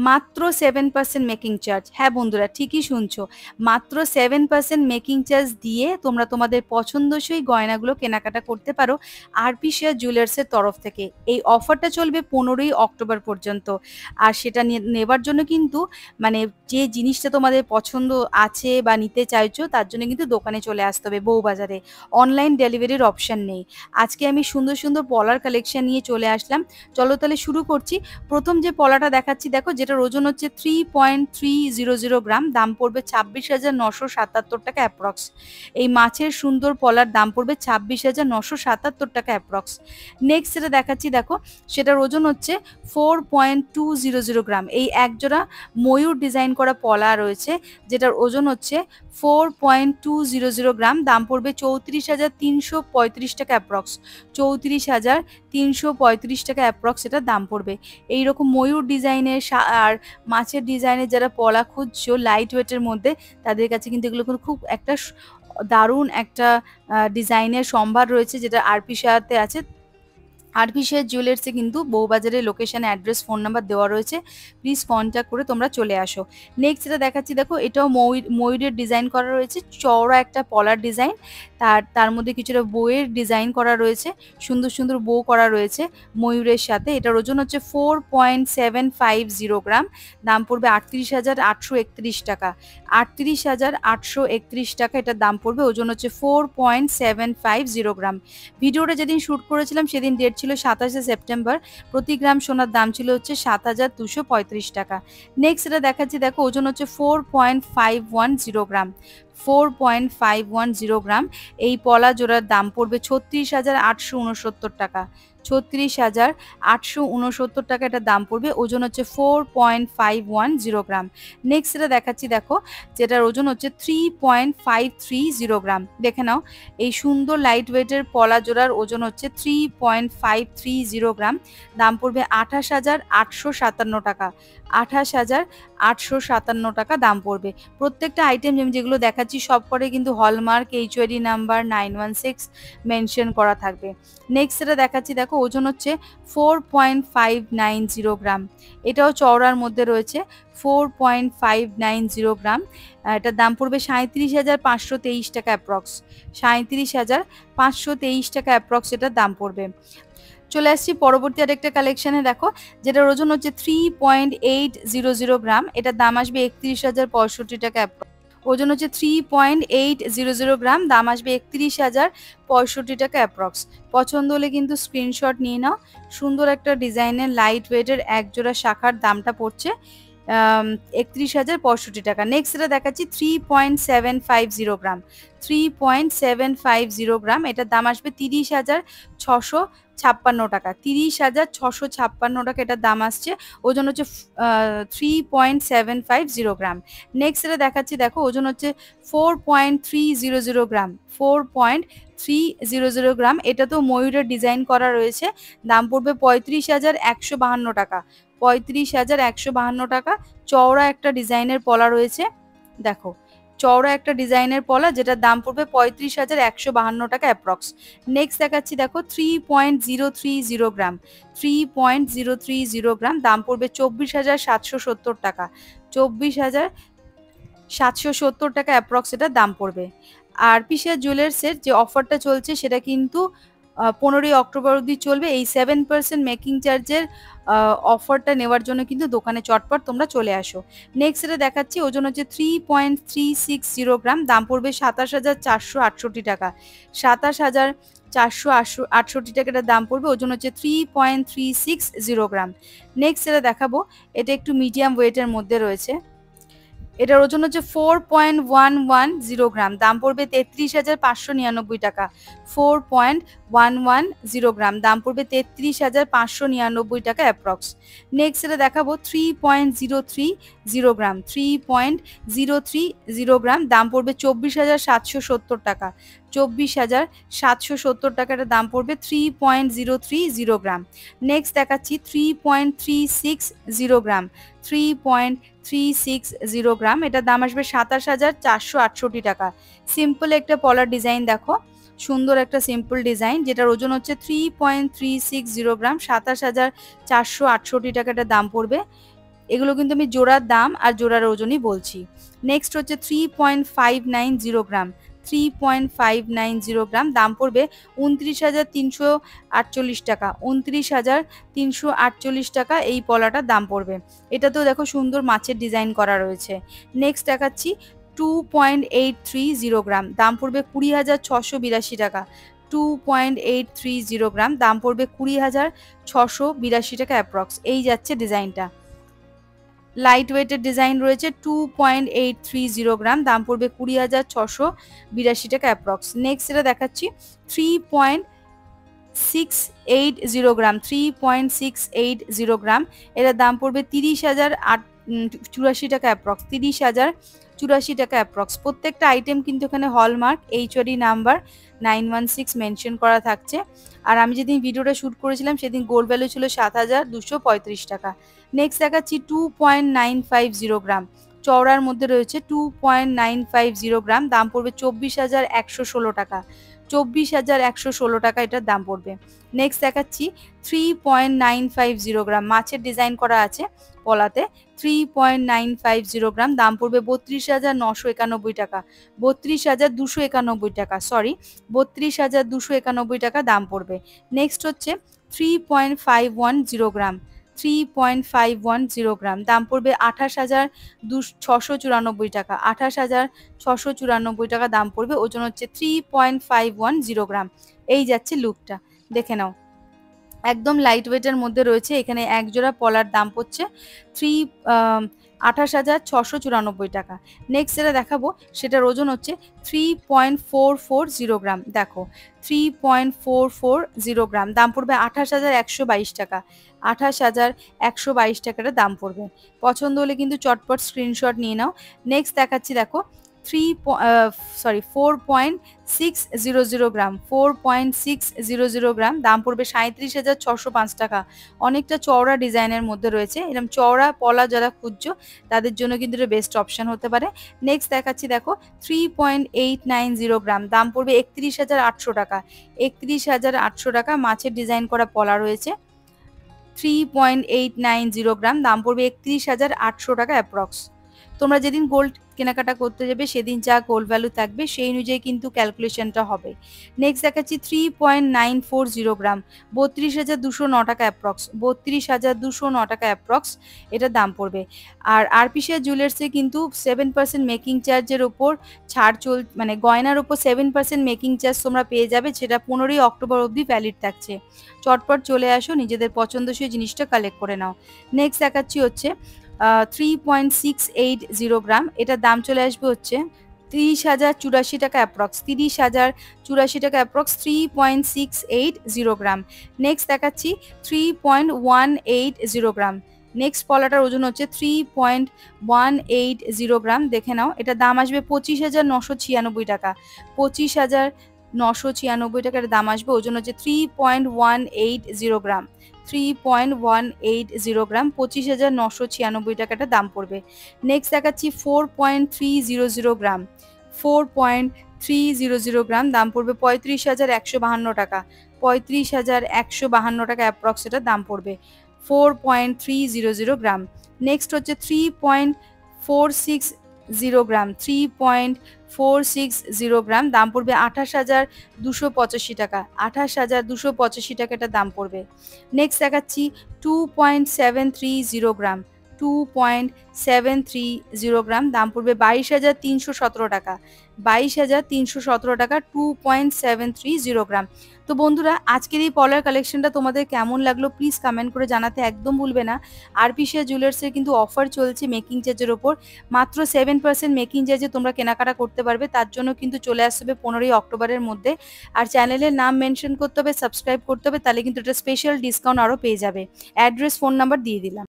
মাত্র 7% making charge. হ্যাঁ বন্ধুরা, ঠিকই শুনছো, মাত্র 7% মেকিং চার্জ দিয়ে তোমরা তোমাদের পছন্দসই গয়নাগুলো কেনাকাটা করতে পারো আরপি শেয়ার জুয়েলার্সের তরফ থেকে। এই অফারটা চলবে 15ই অক্টোবর পর্যন্ত। আর সেটা নেবার জন্য কিন্তু মানে যে জিনিসটা তোমাদের পছন্দ আছে বা নিতে চাইছো তার জন্য কিন্তু দোকানে চলে আসতে হবে বউবাজারে। অনলাইন ডেলিভারির অপশন নেই। আজকে আমি সুন্দর সুন্দর পলার কালেকশন নিয়ে চলে আসলাম। চলো তাহলে শুরু করছি। প্রথম যে পলাটা দেখাচ্ছি দেখো, যেটার ওজন হচ্ছে 3.300 গ্রাম, দাম পড়বে 26,977 টাকা অ্যাপ্রক্স। এই মাছের সুন্দর পলার দাম পড়বে 26,977 টাকা অ্যাপ্রক্স। নেক্সট যেটা দেখাচ্ছি দেখো, সেটার ওজন হচ্ছে 4.200 গ্রাম। এই একজোড়া ময়ূর ডিজাইন করা পলা রয়েছে, যেটার ওজন হচ্ছে 4.200 গ্রাম, দাম পড়বে 34,335 টাকা অ্যাপ্রক্স। 34,335 টাকা অ্যাপ্রক্স এটার দাম পড়বে। এইরকম ময়ূর ডিজাইনের আর মাছের ডিজাইনের যারা পলা খুঁজছো লাইট ওয়েটের মধ্যে, তাদের কাছে কিন্তু এগুলো খুব একটা দারুণ একটা ডিজাইনের সম্ভার রয়েছে, যেটা আরপি শেয়ারতে আছে। আরপি শেয়ার জুয়েলার্সে কিন্তু বউবাজারের লোকেশন, অ্যাড্রেস, ফোন নাম্বার দেওয়া রয়েছে। প্লিজ কন্ট্যাক্ট করে তোমরা চলে আসো। নেক্সট যেটা দেখাচ্ছি দেখো, এটাও ময়ূরের ডিজাইন করা রয়েছে, চওড়া একটা পলার ডিজাইন। তার মধ্যে কিছুটা বউয়ের ডিজাইন করা রয়েছে, সুন্দর সুন্দর বউ করা রয়েছে ময়ূরের সাথে। এটার ওজন হচ্ছে 4.750 গ্রাম, দাম পড়বে 38,831 টাকা। 38,831 টাকা এটার দাম পড়বে, ওজন হচ্ছে 4.750 গ্রাম। ভিডিওটা যেদিন শ্যুট করেছিলাম সেদিন ডেট ছিল 27শে সেপ্টেম্বর। প্রতি গ্রাম সোনার দাম ছিল হচ্ছে 7,235 টাকা। নেক্সট এটা দেখাচ্ছি দেখো, ওজন হচ্ছে 4.510 গ্রাম। 4.510 গ্রাম এই পলা জোড়ার দাম পড়বে 36,869 টাকা। 36,869 টাকা এটার দাম পড়বে, ওজন হচ্ছে 4.510 গ্রাম। নেক্সট এটা দেখাচ্ছি দেখো, যেটার ওজন হচ্ছে 3.530 গ্রাম। দেখে নাও, এই সুন্দর লাইট ওয়েটের পলা জোড়ার ওজন হচ্ছে 3.530 গ্রাম, দাম পড়বে 28,857 টাকা। 28,857 টাকা দাম পড়বে। প্রত্যেকটা আইটেম যেগুলো দেখাচ্ছি সব করে কিন্তু হলমার্ক, HUID নাম্বার 916 মেনশন করা থাকবে। নেক্সট এটা দেখাচ্ছি দেখো, ওজন হচ্ছে 4.590 গ্রাম। এটাও চওড়ার মধ্যে রয়েছে, 4.590 গ্রাম। এটার দাম পড়বে 37,523 টাকা অ্যাপ্রক্স। 37,523 টাকা অ্যাপ্রক্স এটার দাম পড়বে। চলে আসছি পরবর্তী আরেকটা কালেকশনে দেখো, যেটার ওজন হচ্ছে 3.800 গ্রাম। এটার দাম আসবে 31,065 টাকা অ্যাপ্রক্স। ওজন হচ্ছে 3.800 গ্রাম, দাম আসবে 31,065 টাকা অ্যাপ্রক্স। পছন্দ হলে কিন্তু স্ক্রিনশট নিয়ে নাও। সুন্দর একটা ডিজাইনের লাইট ওয়েটের একজোড়া শাখার দামটা পড়ছে 31,065 টাকা। নেক্সট এটা দেখাচ্ছি 3.750 গ্রাম। 3.750 গ্রাম এটার দাম আসবে 30,656 টাকা। 30,656 টাকা এটার দাম আসছে। ওজন হচ্ছে 3.750 গ্রাম। নেক্সট এটা দেখাচ্ছি দেখো, ওজন হচ্ছে 4.300 গ্রাম। 4.300 গ্রাম। এটা তো ময়ূরের ডিজাইন করা রয়েছে, দাম পড়বে 35,152 টাকা। 35,152 টাকা। চওড়া একটা ডিজাইনের পলা রয়েছে, দেখো চওড়া একটা ডিজাইনের পলা, যেটার দাম পড়বে 35,152 টাকা অ্যাপ্রক্স। নেক্সট দেখাচ্ছি দেখো 3.030 গ্রাম। 3.030 গ্রাম, দাম পড়বে 24,770 টাকা। 24,770 টাকা অ্যাপ্রক্স এটার দাম পড়বে। আরপি শেয়ার জুয়েলার্সের যে অফারটা চলছে সেটা কিন্তু 15ই অক্টোবর অবধি চলবে। এই 7% মেকিং চার্জের অফারটা নেওয়ার জন্য কিন্তু দোকানে চটপট তোমরা চলে আসো। নেক্সট এটা দেখাচ্ছি, ওজন হচ্ছে 3.360 গ্রাম, দাম পড়বে 27,468 টাকা। 27,468 টাকাটার দাম পড়বে, ওজন হচ্ছে 3.360 গ্রাম। নেক্সট এটা দেখাবো, এটা একটু মিডিয়াম ওয়েটের মধ্যে রয়েছে। এটার ওজন হচ্ছে 4.110 গ্রাম, দাম পড়বে 33,599 টাকা। 4.110 গ্রাম, দাম পড়বে 33,599 টাকা অ্যাপ্রক্স। নেক্সট এটা দেখাবো 3.030 গ্রাম। 3.030 গ্রাম, দাম পড়বে 24,770 টাকা। 24,770 টাকাটা দাম পড়বে 3.030 গ্রাম। নেক্সট দেখাচ্ছি 3.360 গ্রাম। 3.360 গ্রাম, এটার দাম আসবে 27,468 টাকা। সিম্পল একটা পলার ডিজাইন দেখো, সুন্দর একটা সিম্পল ডিজাইন, যেটার ওজন হচ্ছে 3.360 গ্রাম। 27,468 টাকা এটার দাম পড়বে। এগুলো কিন্তু আমি জোড়ার দাম আর জোড়ার ওজনই বলছি। নেক্সট হচ্ছে 3.590 গ্রাম, 3.590 গ্রাম, দাম পড়বে 29,348 টাকা, 29,348 টাকা এই পলাটার দাম পড়বে। এটাতেও দেখো সুন্দর মাছের ডিজাইন করা রয়েছে। নেক্সট দেখাচ্ছি 2.830 গ্রাম, দাম পড়বে 20,682 টাকা, 2.830 গ্রাম, দাম পড়বে 20,682 টাকা অ্যাপ্রক্স। এই যাচ্ছে ডিজাইনটা। লাইট ওয়েটের ডিজাইন রয়েছে 2.830 গ্রাম, দাম পড়বে 20,682 টাকা অ্যাপ্রক্স। নেক্সট এটা দেখাচ্ছি 3.680 গ্রাম, 3.680 গ্রাম, এটার দাম পড়বে 30,084 টাকা অ্যাপ্রক্স, 30,084 টাকা অ্যাপ্রক্স। প্রত্যেকটা আইটেম কিন্তু এখানে হলমার্ক HOD নাম্বার 916 মেনশন করা থাকছে। আর আমি যেদিন ভিডিওটা শ্যুট করেছিলাম সেদিন গোল্ড ভ্যালু ছিল 7,235 টাকা। নেক্সট দেখাচ্ছি 2.950 গ্রাম, চওড়ার মধ্যে রয়েছে 2.950 গ্রাম, দাম পড়বে 24,116 টাকা, 24,116 টাকা এটার দাম পড়বে। নেক্সট দেখাচ্ছি 3.950 গ্রাম, মাছের ডিজাইন করা আছে পলাতে, 3.950 গ্রাম, দাম পড়বে 32,991 টাকা, 32,291 টাকা, সরি 32,291 টাকা দাম পড়বে। নেক্সট হচ্ছে 3.510 গ্রাম, 3.510 গ্রাম, দাম পড়বে 28,694 টাকা, 28,694 টাকা দাম পড়বে। ওজন হচ্ছে 3.510 গ্রাম। এই যাচ্ছে লুকটা, দেখে নাও একদম লাইট ওয়েটের মধ্যে রয়েছে। এখানে এক জোড়া পলার দাম পড়ছে 28,694 টাকা। নেক্সট যেটা দেখাবো সেটার ওজন হচ্ছে 3.440 গ্রাম, দেখো 3.440 গ্রাম, দাম পড়বে 28,122 টাকা, 28,122 টাকাটা দাম পড়বে। পছন্দ হলে কিন্তু চটপট স্ক্রিনশট নিয়ে নাও। নেক্সট দেখাচ্ছি দেখো 4.600 গ্রাম, 4.600 গ্রাম, দাম পড়বে 37,605 টাকা। অনেকটা চওড়া ডিজাইনের মধ্যে রয়েছে, এরকম চওড়া পলা যারা খুঁজছো তাদের জন্য কিন্তু এটা বেস্ট অপশন হতে পারে। নেক্সট দেখাচ্ছি দেখো 3.890 গ্রাম, দাম পড়বে 31,800 টাকা, 31,800 টাকা, মাছের ডিজাইন করা পলা রয়েছে। 3.890 গ্রাম, দাম পড়বে 31,800 টাকা অ্যাপ্রক্স। তোমরা যেদিন গোল্ড কেনাকাটা করতে যাবে সেদিন যা গোল্ড ভ্যালু থাকবে সেই অনুযায়ী কিন্তু ক্যালকুলেশনটা হবে। নেক্সট দেখাচ্ছি 3.940 গ্রাম, 32,209 টাকা অ্যাপ্রক্স, 32,209 টাকা অ্যাপ্রক্স এটার দাম পড়বে। আর আরপিসিআর জুয়েলার্সে কিন্তু 7% মেকিং চার্জের ওপর ছাড় মানে গয়নার ওপর 7% মেকিং চার্জ তোমরা পেয়ে যাবে, সেটা 15ই অক্টোবর অবধি ভ্যালিড থাকছে। চটপট চলে আসো, নিজেদের পছন্দসই জিনিসটা কালেক্ট করে নাও। নেক্সট দেখাচ্ছি হচ্ছে 3.680 গ্রাম, এটার দাম চলে আসবে হচ্ছে 30,084 টাকা অ্যাপ্রক্স, 30,084 টাকা অ্যাপ্রক্স, 3.680 গ্রাম। নেক্সট দেখাচ্ছি 3.180 গ্রাম, নেক্সট পলাটার ওজন হচ্ছে 3.180 গ্রাম, দেখে নাও এটার দাম আসবে 25,996 টাকা, 25,996 টাকার দাম আসবে। ওজন হচ্ছে 3.180 গ্রাম, 3.180 গ্রাম, 25,996 টাকাটা দাম পড়বে। নেক্সট দেখাচ্ছি 4.300 গ্রাম, 4.300 গ্রাম, দাম পড়বে 35,152 টাকা, 35,152 টাকা অ্যাপ্রক্স এটার দাম পড়বে। 4.300 গ্রাম। নেক্সট হচ্ছে 3.460 গ্রাম, 3.460 গ্রাম, দাম পড়বে 28,285 টাকা, 28,285 টাকা এটা দাম পড়বে। নেক্সট দেখাচ্ছি 2.730 গ্রাম, 2.730 গ্রাম, দাম পড়বে 22,317 টাকা, 22,317 টাকা, 2.730 গ্রাম। তো বন্ধুরা আজকের এই পলার কালেকশনটা তোমাদের কেমন লাগলো প্লিজ কমেন্ট করে জানাতে একদম ভুলবে না। আরপিসিআর জুয়েলার্সের কিন্তু অফার চলছে মেকিং চার্জের ওপর, মাত্র 7% মেকিং চার্জে তোমরা কেনাকাটা করতে পারবে। তার জন্য কিন্তু চলে আসতে হবে 15ই অক্টোবরের মধ্যে। আর চ্যানেলের নাম মেনশন করতে হবে, সাবস্ক্রাইব করতে হবে, তাহলে কিন্তু এটা স্পেশাল ডিসকাউন্ট আরও পেয়ে যাবে। অ্যাড্রেস, ফোন নাম্বার দিয়ে দিলাম।